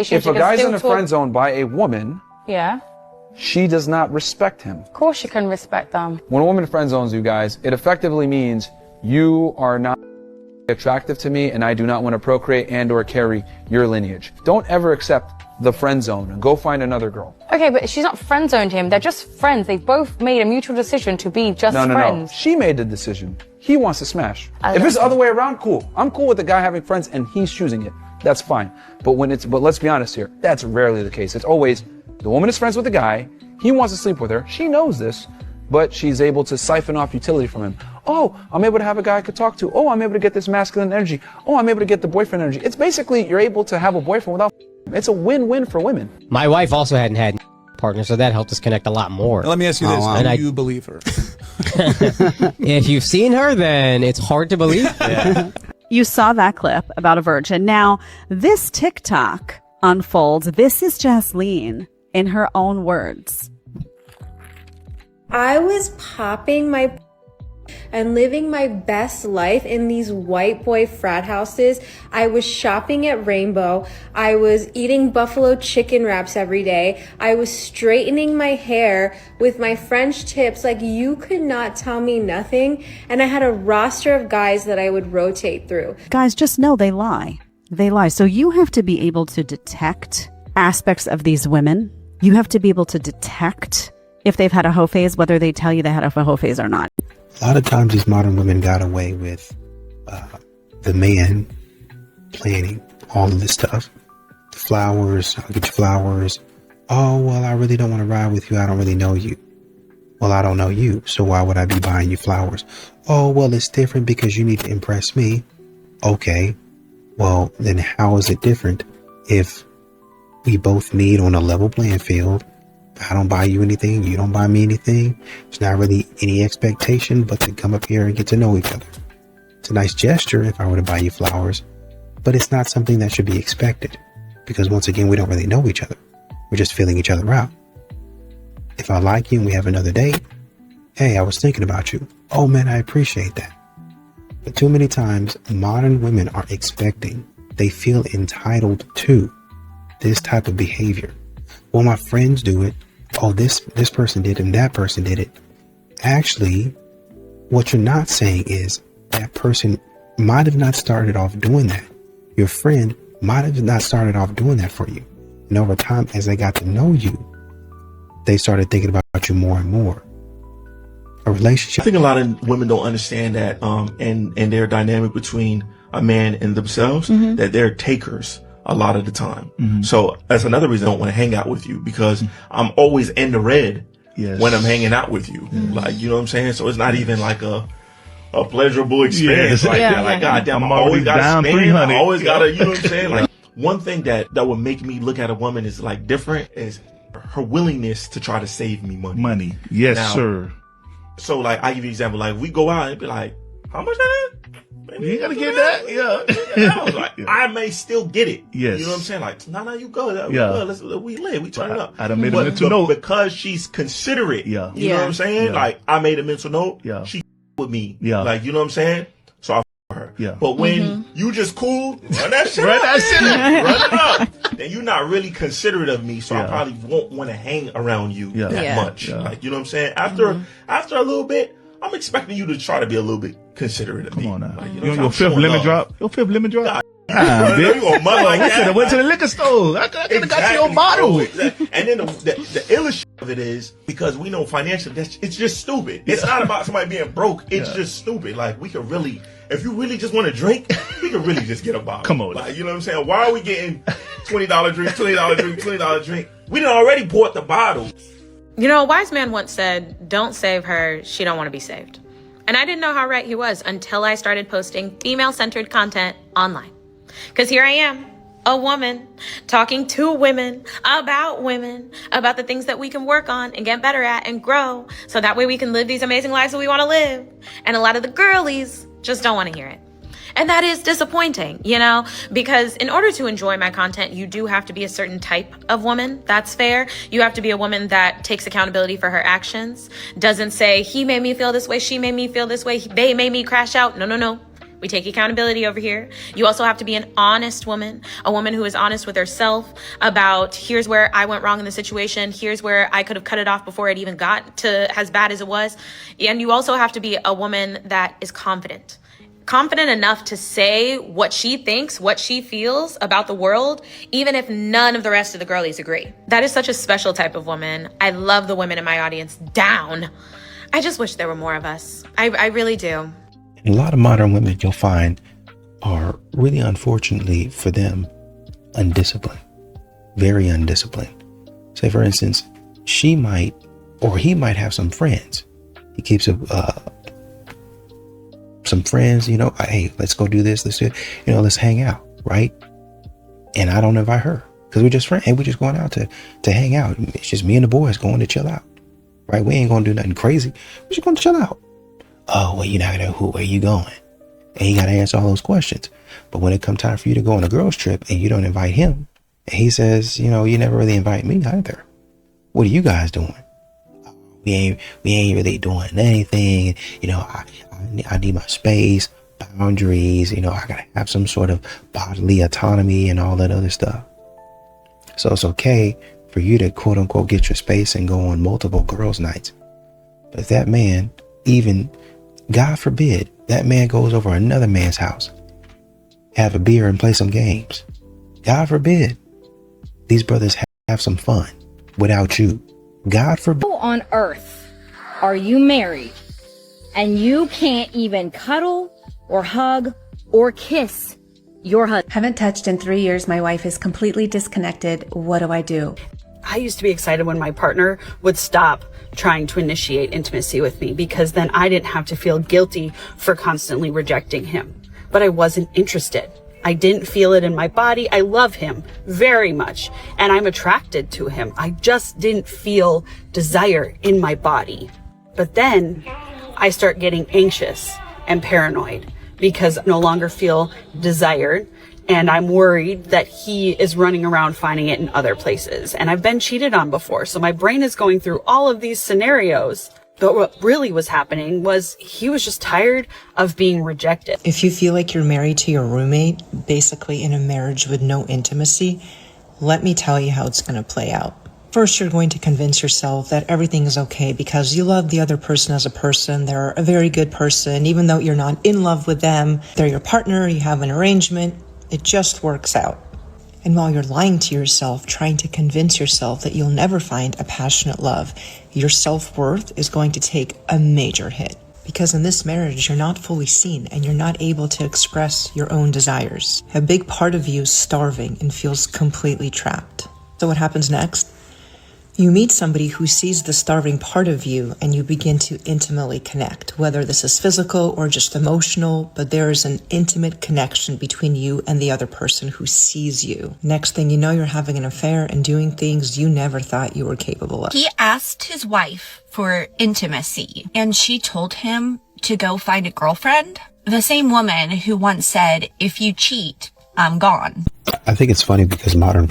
If a guy's in a friend zone by a woman, yeah, she does not respect him. Of course she can respect them. When a woman friend zones you guys, it effectively means you are not attractive to me and I do not want to procreate and or carry your lineage. Don't ever accept the friend zone and go find another girl. Okay, but she's not friend zoned him. They're just friends. They both made a mutual decision to be just friends. No. She made the decision. He wants to smash. If it's the other way around, cool. I'm cool with the guy having friends and he's choosing it. That's fine. But let's be honest here. That's rarely the case. It's always the woman is friends with the guy. He wants to sleep with her. She knows this, but she's able to siphon off utility from him. Oh, I'm able to have a guy I could talk to. Oh, I'm able to get this masculine energy. Oh, I'm able to get the boyfriend energy. It's basically you're able to have a boyfriend without. It's a win-win for women. My wife also hadn't had partner, so that helped us connect a lot more. Let me ask you this: do you believe her? If you've seen her, then it's hard to believe. Yeah. You saw that clip about a virgin. Now, this TikTok unfolds. This is Jasleen in her own words. I was popping my and living my best life in these white boy frat houses. I was shopping at Rainbow. I was eating buffalo chicken wraps every day. I was straightening my hair with my French tips. Like, you could not tell me nothing. And I had a roster of guys that I would rotate through. Guys, just know they lie. They lie. So you have to be able to detect aspects of these women. You have to be able to detect if they've had a hoe phase, whether they tell you they had a hoe phase or not. A lot of times these modern women got away with the man planning all of this stuff. The flowers, I'll get you flowers. Oh, well, I really don't want to ride with you. I don't really know you. Well, I don't know you, so why would I be buying you flowers? Oh, well, it's different because you need to impress me. Okay, well, then how is it different if we both meet on a level playing field? I don't buy you anything, you don't buy me anything. There's not really any expectation but to come up here and get to know each other. It's a nice gesture if I were to buy you flowers, but it's not something that should be expected because once again, we don't really know each other. We're just feeling each other out. If I like you and we have another date, hey, I was thinking about you. Oh man, I appreciate that. But too many times, modern women are expecting, they feel entitled to this type of behavior. Well, my friends do it. Oh, this person did and that person did it. Actually, what you're not saying is that person might have not started off doing that. Your friend might have not started off doing that for you. And over time, as they got to know you, they started thinking about you more and more. A relationship. I think a lot of women don't understand that, and their dynamic between a man and themselves, that they're takers a lot of the time. So that's another reason I don't want to hang out with you, because I'm always in the red when I'm hanging out with you. Like, you know what I'm saying? So it's not even like a pleasurable experience like that. Like, goddamn, I always got to spend. I always got to, you know what I'm saying? Like, one thing that would make me look at a woman is like different is her willingness to try to save me money. Yes, now, sir. So like, I give you an example. Like, we go out and be like, how much that is? You gotta get that, yeah. Like, I may still get it. Yes. You know what I'm saying? Like, no, you go. We live. We turn it up. I done made a mental note. Because she's considerate. Yeah. You know what I'm saying? Yeah. Like, I made a mental note. Yeah. She with me. Yeah. Like, you know what I'm saying? So I her. Yeah. But when you just cool, run that shit up. Run it up. Then you're not really considerate of me, so I probably won't want to hang around you that much. Yeah. Like, you know what I'm saying? After a little bit, I'm expecting you to try to be a little bit considerate of me. Come on now. Like, your fifth lemon drop? Your fifth lemon drop? You gonna mud like that? I went to the liquor store. I could have got you a bottle. Exactly. And then the illest of it is, because we know financially, it's just stupid. It's not about somebody being broke. It's just stupid. Like, we could really, if you really just want to drink, we could really just get a bottle. Come on. Like, you know what I'm saying? Why are we getting $20 drink, $20 drink, $20 drink? We done already bought the bottle. You know, a wise man once said, don't save her, she don't want to be saved. And I didn't know how right he was until I started posting female-centered content online. Because here I am, a woman, talking to women, about the things that we can work on and get better at and grow, so that way we can live these amazing lives that we want to live. And a lot of the girlies just don't want to hear it. And that is disappointing, you know, because in order to enjoy my content, you do have to be a certain type of woman. That's fair. You have to be a woman that takes accountability for her actions, doesn't say, he made me feel this way, she made me feel this way, they made me crash out. No. We take accountability over here. You also have to be an honest woman, a woman who is honest with herself about here's where I went wrong in the situation. Here's where I could have cut it off before it even got to as bad as it was. And you also have to be a woman that is confident enough to say what she thinks, what she feels about the world, even if none of the rest of the girlies agree. That is such a special type of woman. I love the women in my audience down. I just wish there were more of us. I really do. A lot of modern women you'll find are really, unfortunately for them, undisciplined, very undisciplined. Say, for instance, she might, or he might have some friends. He keeps some friends, you know, hey, let's go do this, let's do it, you know, let's hang out, right? And I don't invite her because we're just friends. Hey, we're just going out to hang out. It's just me and the boys going to chill out, right? We ain't going to do nothing crazy. We're just going to chill out. Oh, well, you're not going to, where are you going? And you got to answer all those questions. But when it comes time for you to go on a girls trip and you don't invite him, and he says, you know, you never really invite me either. What are you guys doing? We ain't really doing anything. You know, I need my space, boundaries. You know, I gotta have some sort of bodily autonomy and all that other stuff. So it's okay for you to quote unquote get your space and go on multiple girls' nights. But if that man, even God forbid, that man goes over another man's house, have a beer and play some games. God forbid, these brothers have some fun without you. God forbid. Who on earth are you married and you can't even cuddle or hug or kiss your husband? Haven't touched in 3 years. My wife is completely disconnected. What do I do? I used to be excited when my partner would stop trying to initiate intimacy with me because then I didn't have to feel guilty for constantly rejecting him. But I wasn't interested. I didn't feel it in my body. I love him very much and I'm attracted to him. I just didn't feel desire in my body. But then I start getting anxious and paranoid because I no longer feel desired. And I'm worried that he is running around finding it in other places. And I've been cheated on before. So my brain is going through all of these scenarios. But what really was happening was he was just tired of being rejected. If you feel like you're married to your roommate, basically in a marriage with no intimacy, let me tell you how it's going to play out. First, you're going to convince yourself that everything is okay because you love the other person as a person. They're a very good person. Even though you're not in love with them, they're your partner, you have an arrangement. It just works out. And while you're lying to yourself, trying to convince yourself that you'll never find a passionate love, your self-worth is going to take a major hit. Because in this marriage, you're not fully seen and you're not able to express your own desires. A big part of you is starving and feels completely trapped. So what happens next? You meet somebody who sees the starving part of you and you begin to intimately connect, whether this is physical or just emotional, but there is an intimate connection between you and the other person who sees you. Next thing you know, you're having an affair and doing things you never thought you were capable of. He asked his wife for intimacy and she told him to go find a girlfriend. The same woman who once said, if you cheat, I'm gone. I think it's funny because modern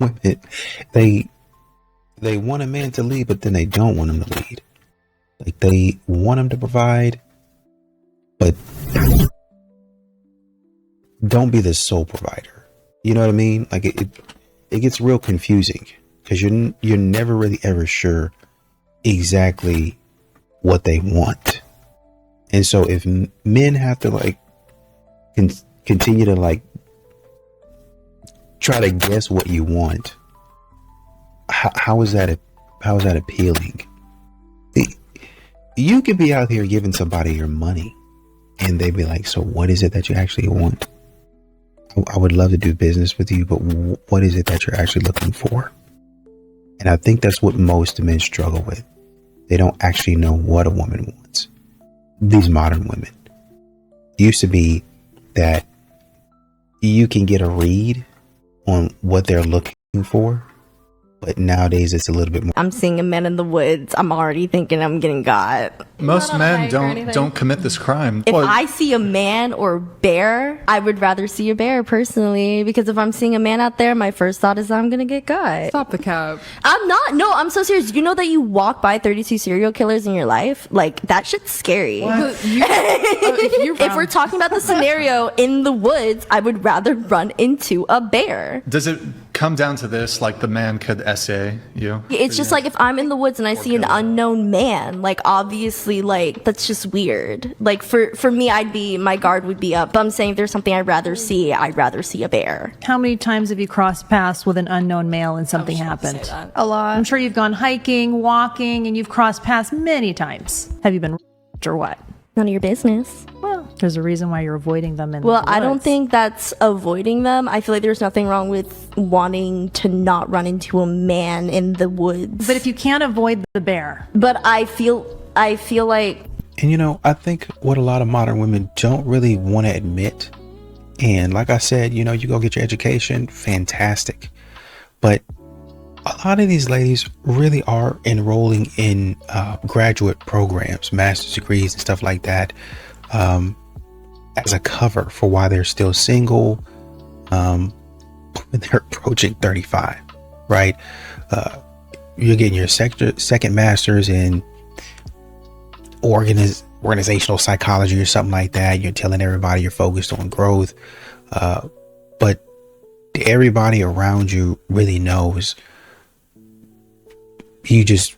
women, they want a man to lead, but then they don't want him to lead. Like they want him to provide, but don't be the sole provider. You know what I mean? Like it gets real confusing because you're never really ever sure exactly what they want. And so if men have to like continue to like try to guess what you want, how is that appealing? You could be out here giving somebody your money and they'd be like, so what is it that you actually want? I would love to do business with you, but what is it that you're actually looking for? And I think that's what most men struggle with. They don't actually know what a woman wants. These modern women. It used to be that you can get a read on what they're looking for, But nowadays it's a little bit more. I'm seeing a man in the woods. I'm already thinking I'm getting got. Most men don't commit this crime. If I see a man or bear, I would rather see a bear personally, because if I'm seeing a man out there, my first thought is I'm gonna get got. Stop the cap. I'm not. No, I'm so serious. You know that you walk by 32 serial killers in your life? Like, that shit's scary. If we're talking about the scenario in the woods, I would rather run into a bear. Does it come down to this? Like, the man could essay you? It's just like, if I'm in the woods and I see an unknown man, like, obviously, like, that's just weird. Like, for me, my guard would be up. But I'm saying if there's something I'd rather see a bear. How many times have you crossed paths with an unknown male and something happened? A lot. I'm sure you've gone hiking, walking, and you've crossed paths many times. Have you been or what? None of your business. Well, there's a reason why you're avoiding them. I don't think that's avoiding them. I feel like there's nothing wrong with wanting to not run into a man in the woods. But if you can't avoid the bear. But I feel like. And I think what a lot of modern women don't really want to admit, and like I said, you go get your education, fantastic. But a lot of these ladies really are enrolling in graduate programs, master's degrees and stuff like that, as a cover for why they're still single when they're approaching 35, right? You're getting your second master's in organizational psychology or something like that. You're telling everybody you're focused on growth, but everybody around you really knows you just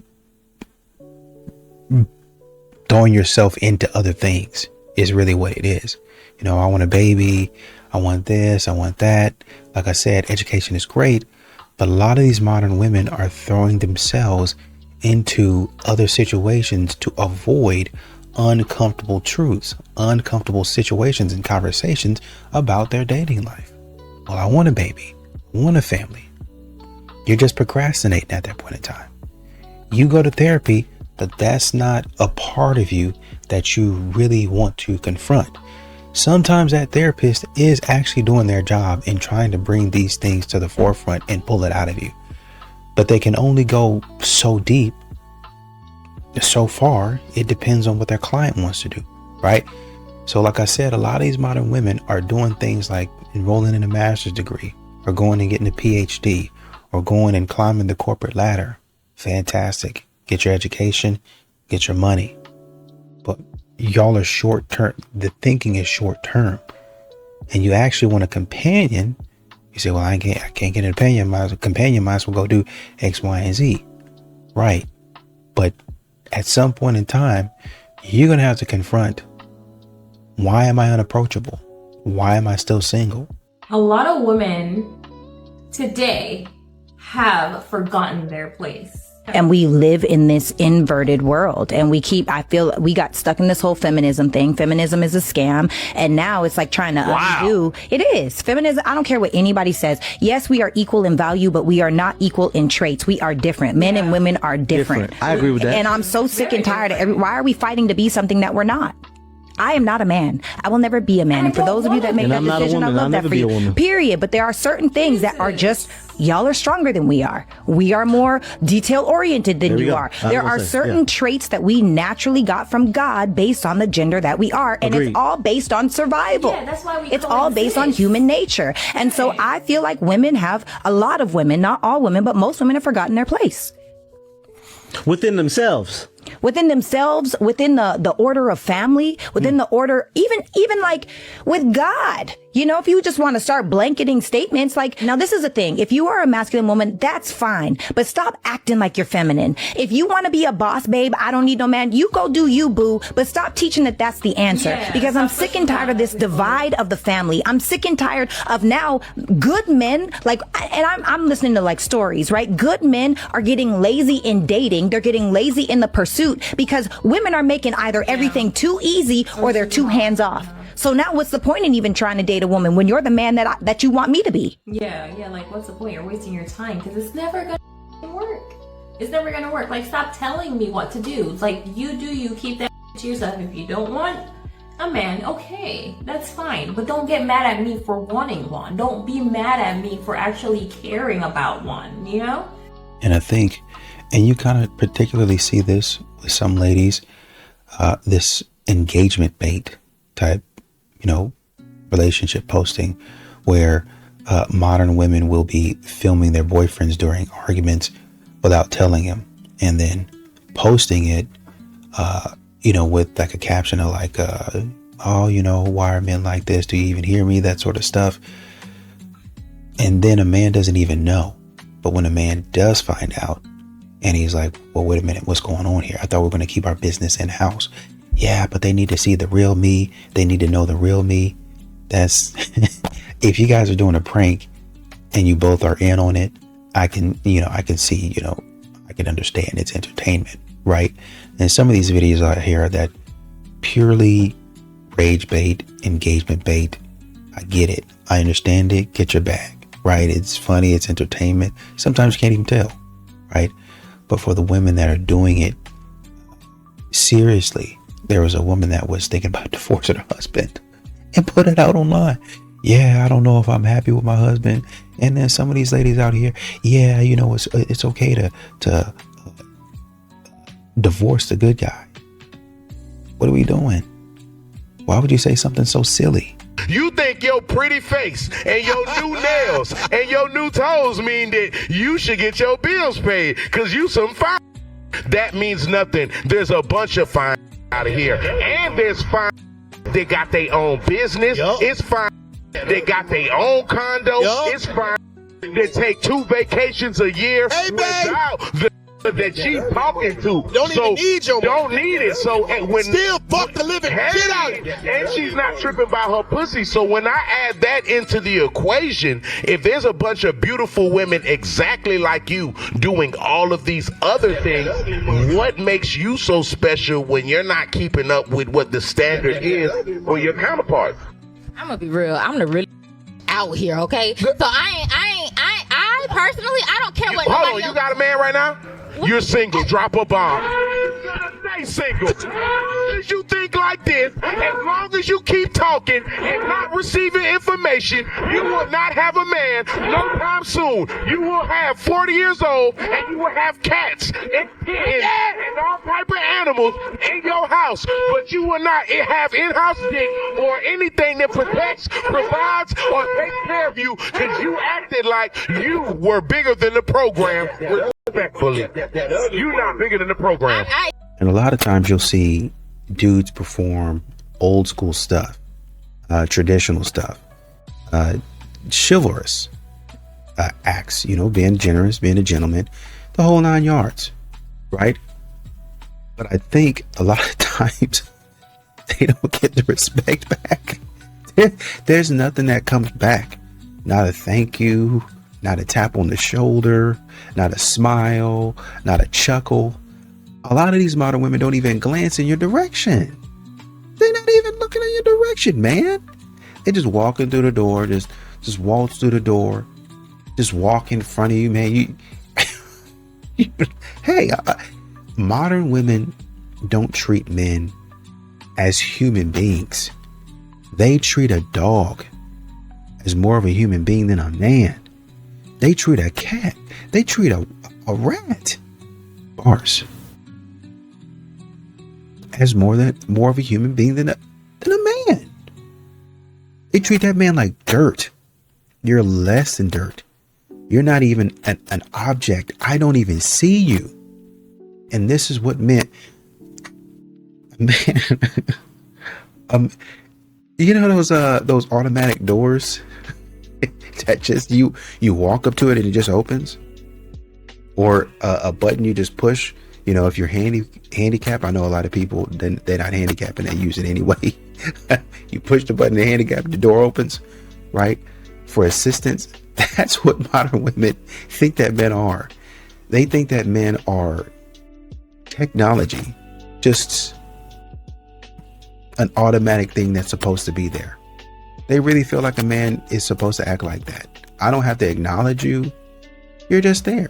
throwing yourself into other things is really what it is. I want a baby, I want this, I want that. Like I said, education is great, but a lot of these modern women are throwing themselves into other situations to avoid uncomfortable truths, uncomfortable situations and conversations about their dating life. Well, I want a baby, I want a family. You're just procrastinating at that point in time. You go to therapy, but that's not a part of you that you really want to confront. Sometimes that therapist is actually doing their job in trying to bring these things to the forefront and pull it out of you. But they can only go so deep, so far. It depends on what their client wants to do, right? So like I said, a lot of these modern women are doing things like enrolling in a master's degree, or going and getting a PhD, or going and climbing the corporate ladder. Fantastic. Get your education, get your money. But y'all are short term. The thinking is short term. And you actually want a companion. You say, well, I can't get a companion. My companion might as well go do X, Y, and Z. Right. But at some point in time, you're going to have to confront, why am I unapproachable? Why am I still single? A lot of women today have forgotten their place. And we live in this inverted world, and I feel we got stuck in this whole feminism thing. Feminism is a scam. And now it's like trying to undo. It is feminism. I don't care what anybody says. Yes, we are equal in value, but we are not equal in traits. We are different. Men and women are different. I agree with that. And I'm so sick and tired of why are we fighting to be something that we're not? I am not a man. I will never be a man. And for those of you that make that decision, I love that for you. Period. But there are certain things that are just, y'all are stronger than we are. We are more detail oriented than you are. There are certain traits that we naturally got from God based on the gender that we are. And it's all based on survival. Yeah, that's why it's all based on human nature. And so I feel like a lot of women, not all women, but most women have forgotten their place. Within themselves, within the order of family, within the order, even like with God. If you just want to start blanketing statements, like, now this is the thing. If you are a masculine woman, that's fine, but stop acting like you're feminine. If you want to be a boss, babe, I don't need no man. You go do you, boo, but stop teaching that that's the answer, because I'm sick and tired of this divide of the family. I'm sick and tired of now good men, and I'm listening to like stories, right? Good men are getting lazy in dating. They're getting lazy in the pursuit because women are making either everything too easy or they're too hands off. So now what's the point in even trying to date a woman when you're the man that you want me to be? Yeah, like what's the point? You're wasting your time because it's never gonna work. It's never gonna work. Like, stop telling me what to do. It's like, you keep that to yourself. If you don't want a man, okay, that's fine. But don't get mad at me for wanting one. Don't be mad at me for actually caring about one, And I think, and you kind of particularly see this with some ladies, this engagement bait type, relationship posting where modern women will be filming their boyfriends during arguments without telling him, and then posting it, with like a caption of like, why are men like this? Do you even hear me? That sort of stuff. And then a man doesn't even know. But when a man does find out and he's like, well, wait a minute, what's going on here? I thought we were going to keep our business in house. Yeah, but they need to see the real me. They need to know the real me. That's if you guys are doing a prank and you both are in on it, I can see, I can understand it's entertainment, right? And some of these videos out here are that purely rage bait, engagement bait. I get it. I understand it. Get your bag, right? It's funny. It's entertainment. Sometimes you can't even tell, right? But for the women that are doing it seriously, there was a woman that was thinking about divorcing her husband and put it out online. Yeah, I don't know if I'm happy with my husband. And then some of these ladies out here, yeah, it's okay to divorce the good guy. What are we doing? Why would you say something so silly? You think your pretty face and your new nails and your new toes mean that you should get your bills paid because you some fine. That means nothing. There's a bunch of fine out of here. And there's fine. They got their own business. Yep. It's fine. They got their own condo. Yep. It's fine. They take 2 vacations a year without the that she's talking to. Don't even need your money. Don't need it. So when still fuck the living shit out of it. And she's not tripping about her pussy. So when I add that into the equation, if there's a bunch of beautiful women exactly like you doing all of these other things, what makes you so special when you're not keeping up with what the standard is for your counterpart? I'm gonna be real. I'm the really out here, okay? So I personally, I don't care what. Hold on, you got a man right now? You're single. Drop a bomb. Stay single. As long as you think like this, as long as you keep talking and not receiving information, you will not have a man no time soon. You will have 40 years old and you will have cats and kittens and all type of animals in your house, but you will not have in-house dick or anything that protects, provides, or takes care of you because you acted like you were bigger than the program. Respectfully, you're not bigger than the program. And a lot of times you'll see dudes perform old school stuff, traditional stuff, chivalrous acts, being generous, being a gentleman, the whole 9 yards, right? But I think a lot of times they don't get the respect back. There's nothing that comes back. Not a thank you, not a tap on the shoulder, not a smile, not a chuckle. A lot of these modern women don't even glance in your direction. They're not even looking in your direction, man. They're just walking through the door, just waltz through the door, just walk in front of you, man. Hey, modern women don't treat men as human beings. They treat a dog as more of a human being than a man. They treat a cat. They treat a rat. Bars. As more of a human being than a man. They treat that man like dirt. You're less than dirt. You're not even an object. I don't even see you. And this is what meant, man. Those automatic doors that just you walk up to it and it just opens, or a button you just push. If you're handicapped, I know a lot of people, they're not handicapped and they use it anyway. You push the button, the handicap, the door opens, right? For assistance. That's what modern women think that men are. They think that men are technology, just an automatic thing that's supposed to be there. They really feel like a man is supposed to act like that. I don't have to acknowledge you. You're just there.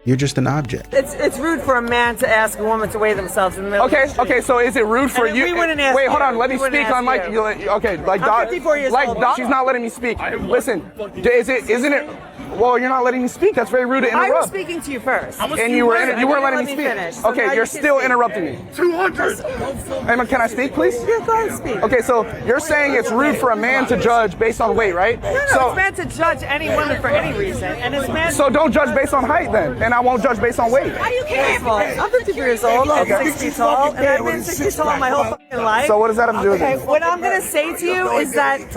You're just an object. It's rude for a man to ask a woman to weigh themselves in the middle of the street. Okay, so is it rude for you? Wait, hold on, let me speak on Mike. Okay, like I'm 54 years old. She's not letting me speak. Listen, isn't it Well, you're not letting me speak. That's very rude to interrupt. I was speaking to you first. And you weren't letting me speak. Finish, so okay, you're still interrupting me. 200. Hey, can I speak, please? Yeah, go ahead, speak. Okay, so you're saying it's rude for a man to judge based on weight, right? No, so it's meant to judge any woman for any reason, and it's meant. So don't judge based on height then, and I won't judge based on weight. Are you careful? I'm 53 years old. I'm 6 feet tall, and I've been 6 feet tall my whole fucking life. So what does that have to do with it? What I'm gonna say to you is that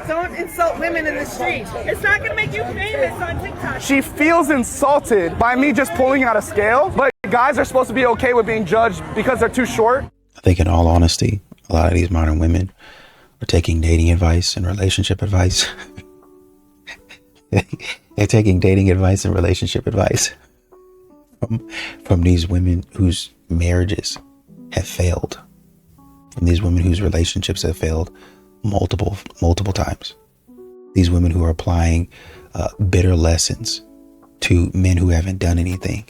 don't insult women in the street. It's not gonna make you famous on TikTok. She feels insulted by me just pulling out a scale, but guys are supposed to be okay with being judged because they're too short. I think in all honesty, a lot of these modern women are taking dating advice and relationship advice. They're taking dating advice and relationship advice from these women whose marriages have failed, from these women whose relationships have failed multiple times. These women who are applying bitter lessons to men who haven't done anything.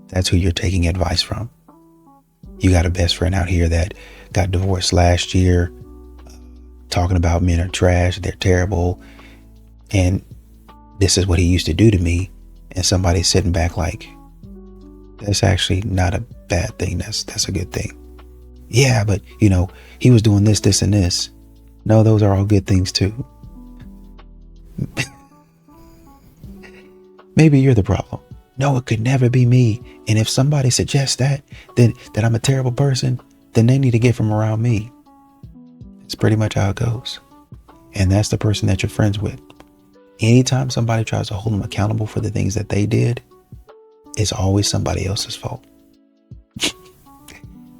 That's who you're taking advice from. You got a best friend out here that got divorced last year, talking about men are trash, they're terrible, and this is what he used to do to me. And somebody's sitting back like, that's actually not a bad thing. That's a good thing. Yeah, but he was doing this, this, and this. No, those are all good things too. Maybe you're the problem. No, it could never be me. And if somebody suggests that I'm a terrible person, then they need to get from around me. It's pretty much how it goes. And that's the person that you're friends with. Anytime somebody tries to hold them accountable for the things that they did, it's always somebody else's fault.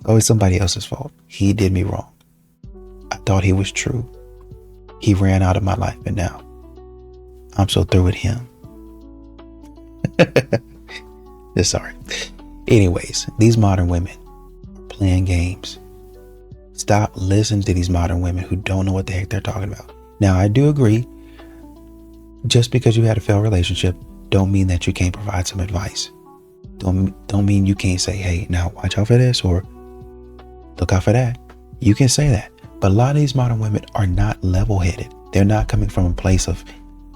Always somebody else's fault. He did me wrong. I thought he was true. He ran out of my life, and now I'm so through with him. Just sorry. Anyways, these modern women are playing games. Stop listening to these modern women who don't know what the heck they're talking about. Now, I do agree. Just because you had a failed relationship don't mean that you can't provide some advice. Don't mean you can't say, hey, now watch out for this or look out for that. You can say that. But a lot of these modern women are not level-headed. They're not coming from a place of,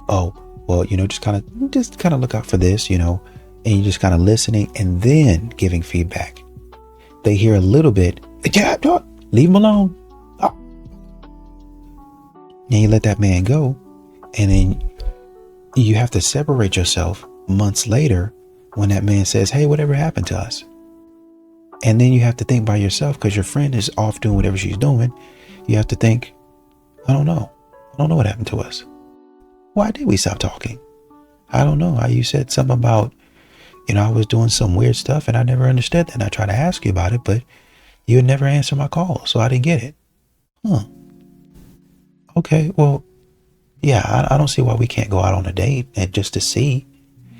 oh, well, just kind of look out for this, and you're just kind of listening and then giving feedback. They hear a little bit, yeah, leave him alone. Oh. And you let that man go, and then you have to separate yourself months later when that man says, hey, whatever happened to us? And then you have to think by yourself because your friend is off doing whatever she's doing. You have to think, I don't know what happened to us. Why did we stop talking? I don't know. You said something about, I was doing some weird stuff and I never understood that. And I tried to ask you about it, but you would never answer my call. So I didn't get it. Okay. Well, yeah, I don't see why we can't go out on a date and just to see.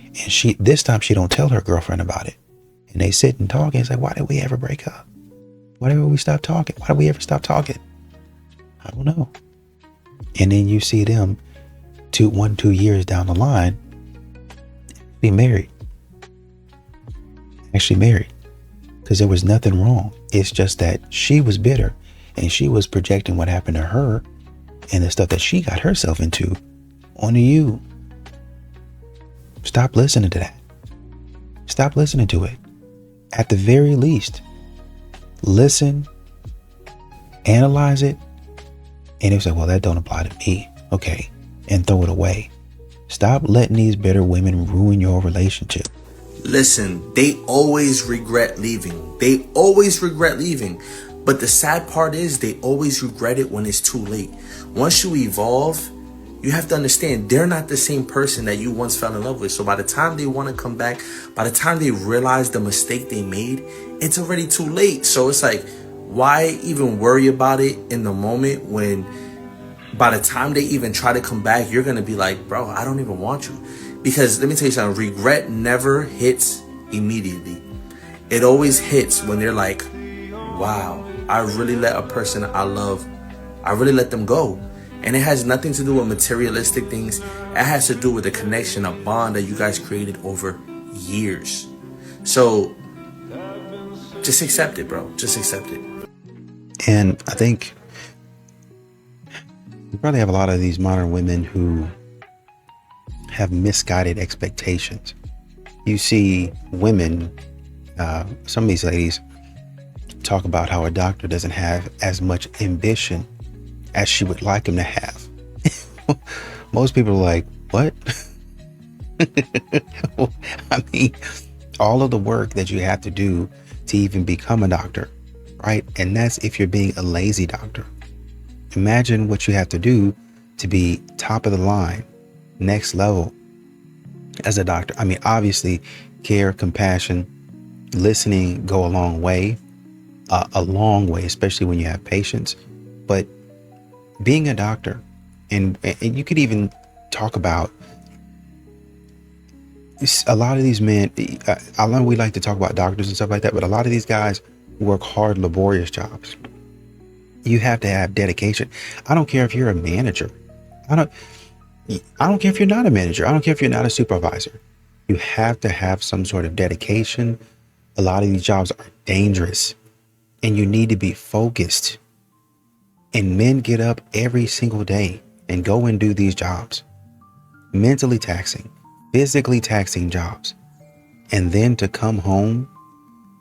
And this time she don't tell her girlfriend about it. And they sit and talk and it's like, why did we ever break up? Why did we stop talking? Why did we ever stop talking? I don't know. And then you see them 2 years down the line be married. Actually married. Because there was nothing wrong. It's just that she was bitter and she was projecting what happened to her and the stuff that she got herself into onto you. Stop listening to that. Stop listening to it. At the very least, listen, analyze it, and it's like, well, that don't apply to me. Okay. And throw it away. Stop letting these bitter women ruin your relationship. Listen, they always regret leaving. They always regret leaving. But the sad part is they always regret it when it's too late. Once you evolve, you have to understand they're not the same person that you once fell in love with. So by the time they want to come back, by the time they realize the mistake they made, it's already too late. So it's like, why even worry about it in the moment when by the time they even try to come back, you're going to be like, bro, I don't even want you. Because let me tell you something, regret never hits immediately. It always hits when they're like, wow, I really let a person I love, I really let them go. And it has nothing to do with materialistic things. It has to do with a connection, a bond that you guys created over years. So just accept it, bro. Just accept it. And I think You probably have a lot of these modern women who have misguided expectations. You see women, some of these ladies talk about how a doctor doesn't have as much ambition as she would like him to have. Most people are like, what? I mean, all of the work that you have to do to even become a doctor, right? And that's if you're being a lazy doctor. Imagine what you have to do to be top of the line, next level as a doctor. I mean, obviously, care, compassion, listening go a long way, especially when you have patients. But being a doctor, and you could even talk about a lot of these men. I know we like to talk about doctors and stuff like that, but a lot of these guys work hard, laborious jobs. You have to have dedication. I don't care if you're a manager. I don't care if you're not a manager. I don't care if you're not a supervisor. You have to have some sort of dedication. A lot of these jobs are dangerous, and you need to be focused. And men get up every single day and go and do these jobs. Mentally taxing, physically taxing jobs. And then to come home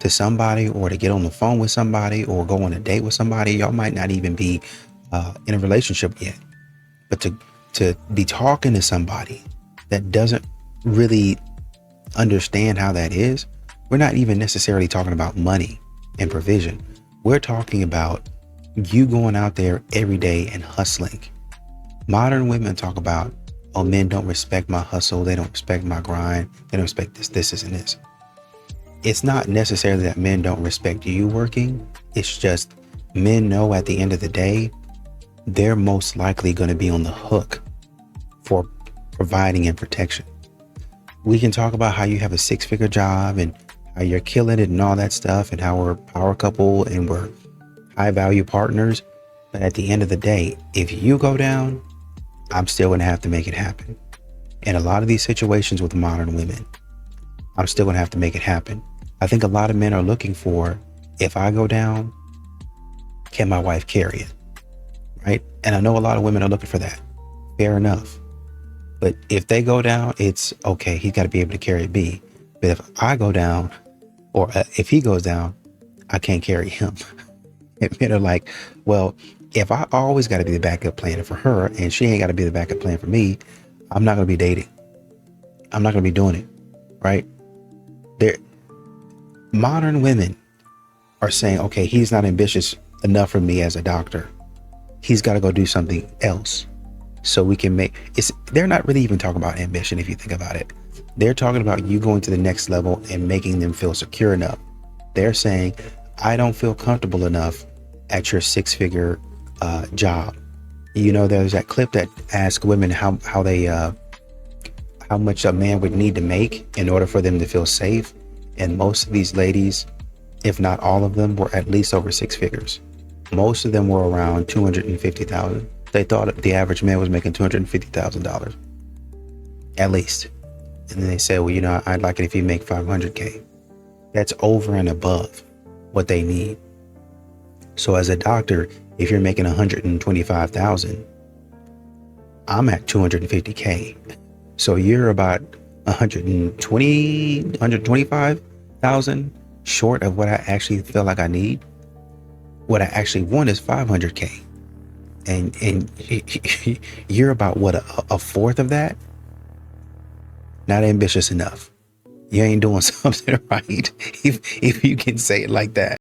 to somebody, or to get on the phone with somebody, or go on a date with somebody, y'all might not even be in a relationship yet. But to be talking to somebody that doesn't really understand how that is, we're not even necessarily talking about money and provision. We're talking about you going out there every day and hustling. Modern women talk about, oh, men don't respect my hustle. They don't respect my grind. They don't respect this, and this. It's not necessarily that men don't respect you working. It's just men know at the end of the day, they're most likely going to be on the hook for providing and protection. We can talk about how you have a 6-figure job and how you're killing it and all that stuff, and how we're a power couple and we're high value partners. But at the end of the day, if you go down, I'm still going to have to make it happen. In a lot of these situations with modern women, I'm still going to have to make it happen. I think a lot of men are looking for, if I go down, can my wife carry it? Right? And I know a lot of women are looking for that. Fair enough. But if they go down, it's okay. He's got to be able to carry me. But if I go down, or if he goes down, I can't carry him. And men are like, well, if I always got to be the backup plan for her, and she ain't got to be the backup plan for me, I'm not going to be dating. I'm not going to be doing it. Right? Modern women are saying, okay, he's not ambitious enough for me as a doctor. He's got to go do something else so we can make it's. They're not really even talking about ambition if you think about it. They're talking about you going to the next level and making them feel secure enough. They're saying, I don't feel comfortable enough at your 6-figure job. You know, there's that clip that asks women how much a man would need to make in order for them to feel safe. And most of these ladies, if not all of them, were at least over 6 figures. Most of them were around $250,000. They thought the average man was making $250,000 at least. And then they said, well, you know, I'd like it if you make $500K. That's over and above what they need. So as a doctor, if you're making $125,000, I'm at $250K. So you're about $125,000 short of what I actually feel like I need. What I actually want is $500K. And you're about what, a fourth of that? Not ambitious enough. You ain't doing something right if you can say it like that.